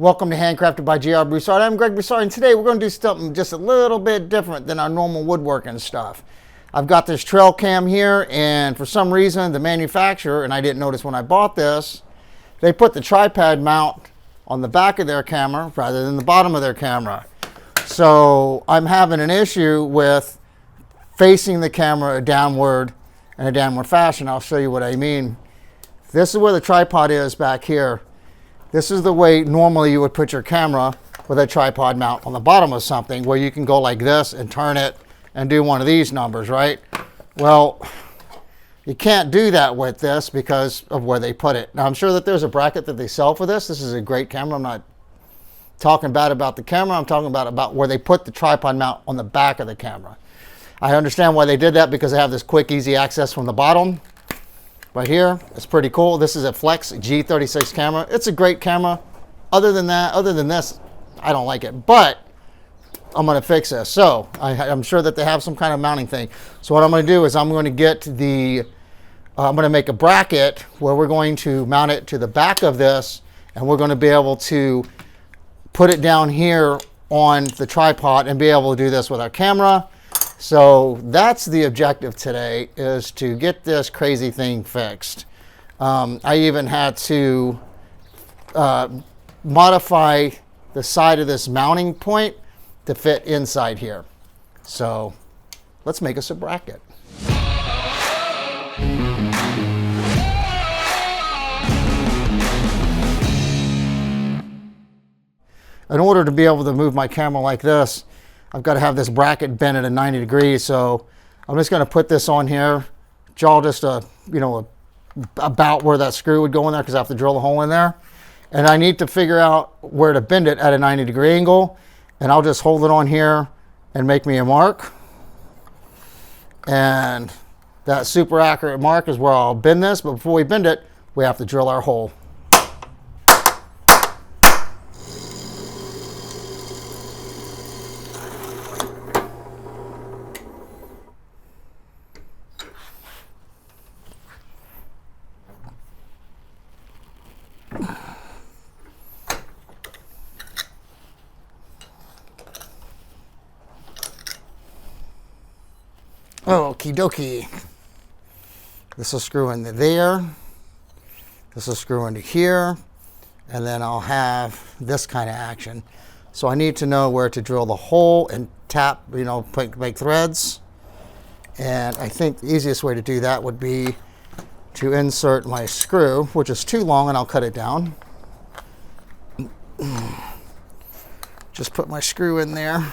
Welcome to Handcrafted by J.R. Broussard. I'm Greg Broussard, and today we're going to do something just a little bit different than our normal woodworking stuff. I've got this trail cam here, and for some reason the manufacturer, and I didn't notice when I bought this, they put the tripod mount on the back of their camera rather than the bottom of their camera. So I'm having an issue with facing the camera downward in a downward fashion. I'll show you what I mean. This is where the tripod is back here. This is the way normally you would put your camera with a tripod mount on the bottom of something, where you can go like this and turn it and do one of these numbers, right? Well, you can't do that with this because of where they put it. Now, I'm sure that there's a bracket that they sell for this. This is a great camera. I'm not talking bad about the camera. I'm talking about where they put the tripod mount on the back of the camera. I understand why they did that, because they have this quick, easy access from the bottom. Right here, it's pretty cool. This is a Flex G-36 camera. It's a great camera. Other than this, I don't like it, but I'm gonna fix this. So I'm sure that they have some kind of mounting thing. So what I'm gonna do is I'm gonna get the, I'm gonna make a bracket where we're going to mount it to the back of this, and we're gonna be able to put it down here on the tripod and be able to do this with our camera. So that's the objective today, is to get this crazy thing fixed. I even had to modify the side of this mounting point to fit inside here. So let's make us a bracket. In order to be able to move my camera like this, I've got to have this bracket bent at a 90 degrees. So I'm just going to put this on here, draw just about where that screw would go in there, because I have to drill a hole in there. And I need to figure out where to bend it at a 90-degree angle. And I'll just hold it on here and make me a mark. And that super accurate mark is where I'll bend this. But before we bend it, we have to drill our hole. Okie dokie. This will screw into there. This will screw into here. And then I'll have this kind of action. So I need to know where to drill the hole and tap, make threads. And I think the easiest way to do that would be to insert my screw, which is too long, and I'll cut it down. Just put my screw in there.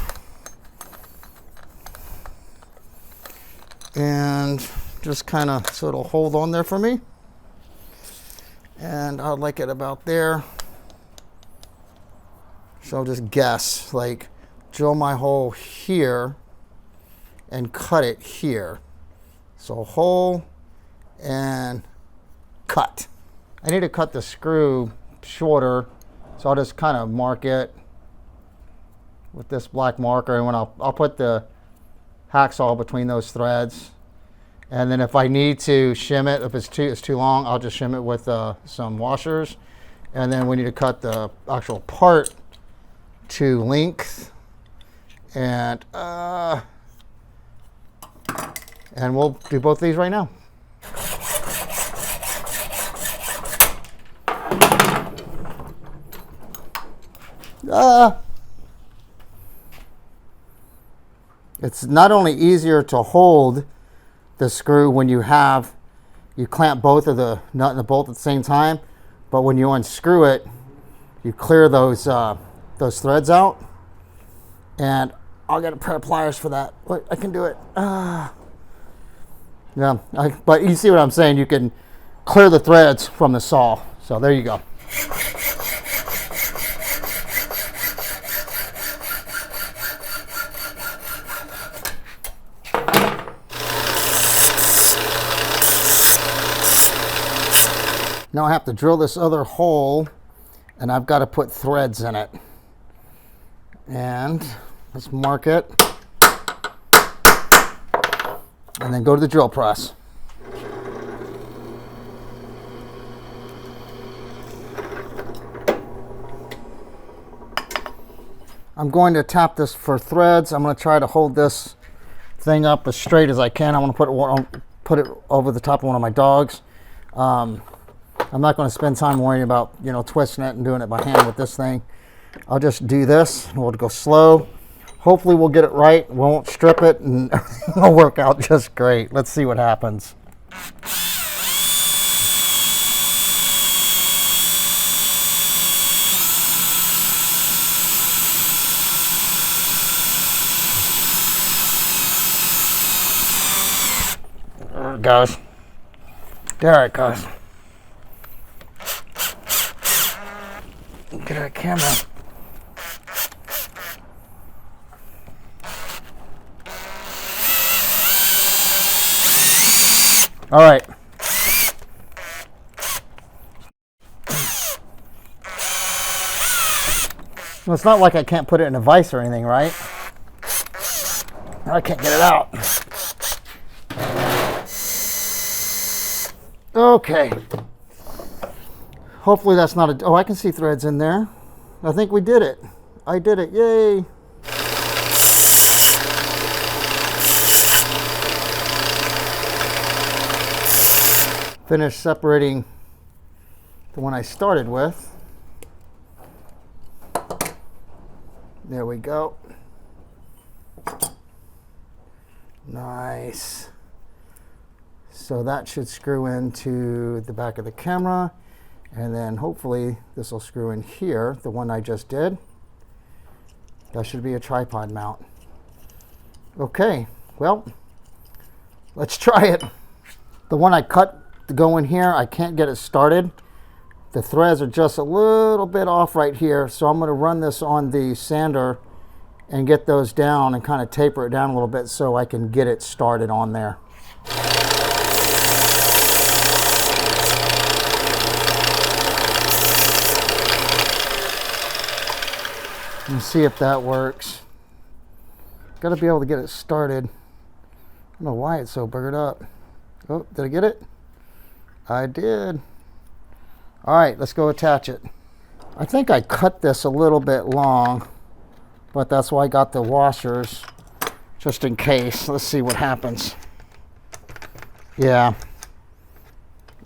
And just kind of, so it'll hold on there for me. And I'd like it about there. So I'll just guess, like drill my hole here and cut it here. So hole and cut. I need to cut the screw shorter, so I'll just kind of mark it with this black marker, and when I'll put the hacksaw between those threads. And then if I need to shim it, if it's too long, I'll just shim it with some washers. And then we need to cut the actual part to length. And we'll do both these right now. It's not only easier to hold the screw when you clamp both of the nut and the bolt at the same time, but when you unscrew it, you clear those threads out. And I'll get a pair of pliers for that. Wait, I can do it. Yeah, but you see what I'm saying? You can clear the threads from the saw. So there you go. Now I have to drill this other hole, and I've got to put threads in it. And let's mark it. And then go to the drill press. I'm going to tap this for threads. I'm going to try to hold this thing up as straight as I can. I want to put it over the top of one of my dogs. I'm not going to spend time worrying about, you know, twisting it and doing it by hand with this thing. I'll just do this. We'll go slow. Hopefully we'll get it right. We won't strip it, and it'll work out just great. Let's see what happens. There it goes. There it goes. Get our camera. All right. Well, it's not like I can't put it in a vise or anything, right? I can't get it out. Okay. Hopefully that's not a... Oh, I can see threads in there. I think we did it. I did it. Yay. Finished separating the one I started with. There we go. Nice. So that should screw into the back of the camera, and then hopefully this will screw in here, the one I just did. That should be a tripod mount. Okay, well, let's try it. The one I cut to go in here, I can't get it started. The threads are just a little bit off right here, so I'm going to run this on the sander and get those down and kind of taper it down a little bit so I can get it started on there. And see if that works. Got to be able to get it started. I don't know why it's so buggered up. Oh, did I get it? I did. All right, let's go attach it. I think I cut this a little bit long, but that's why I got the washers, just in case. Let's see what happens. Yeah,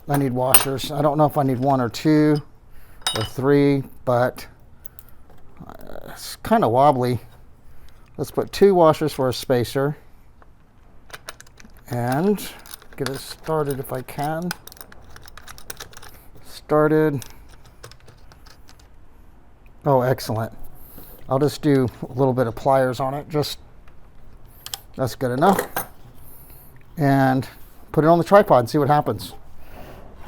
I need washers. I don't know if I need 1 or 2 or 3, but it's kind of wobbly. Let's put 2 washers for a spacer and get it started if I can. Started. Oh, excellent. I'll just do a little bit of pliers on it. Just, that's good enough. And put it on the tripod and see what happens.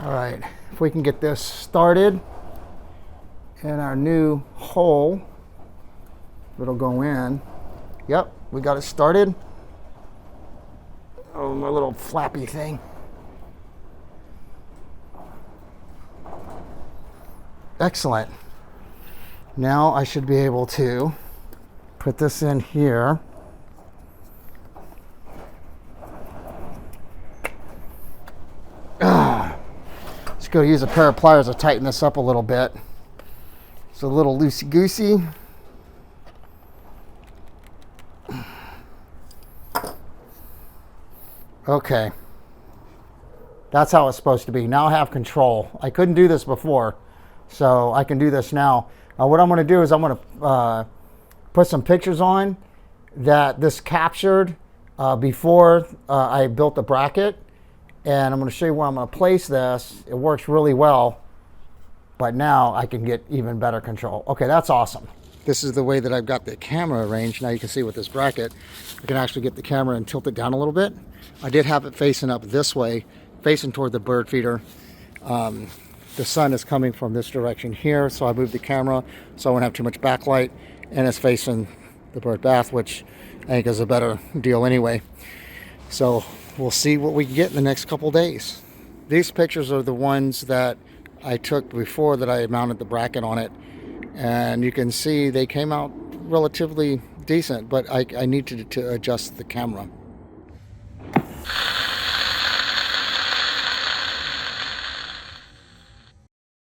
All right, if we can get this started in our new hole, it'll go in. Yep, we got it started. Oh, my little flappy thing. Excellent. Now I should be able to put this in here. Just go use a pair of pliers to tighten this up a little bit. It's a little loosey-goosey. Okay. That's how it's supposed to be. Now I have control. I couldn't do this before, so I can do this now. What I'm going to do is I'm going to put some pictures on that this captured before I built the bracket, and I'm going to show you where I'm going to place this. It works really well, but now I can get even better control. Okay, that's awesome. This is the way that I've got the camera arranged. Now you can see with this bracket, I can actually get the camera and tilt it down a little bit. I did have it facing up this way, facing toward the bird feeder. The sun is coming from this direction here, so I moved the camera so I won't have too much backlight, and it's facing the bird bath, which I think is a better deal anyway. So we'll see what we can get in the next couple days. These pictures are the ones that I took before that I mounted the bracket on it, and you can see they came out relatively decent, but I needed to adjust the camera.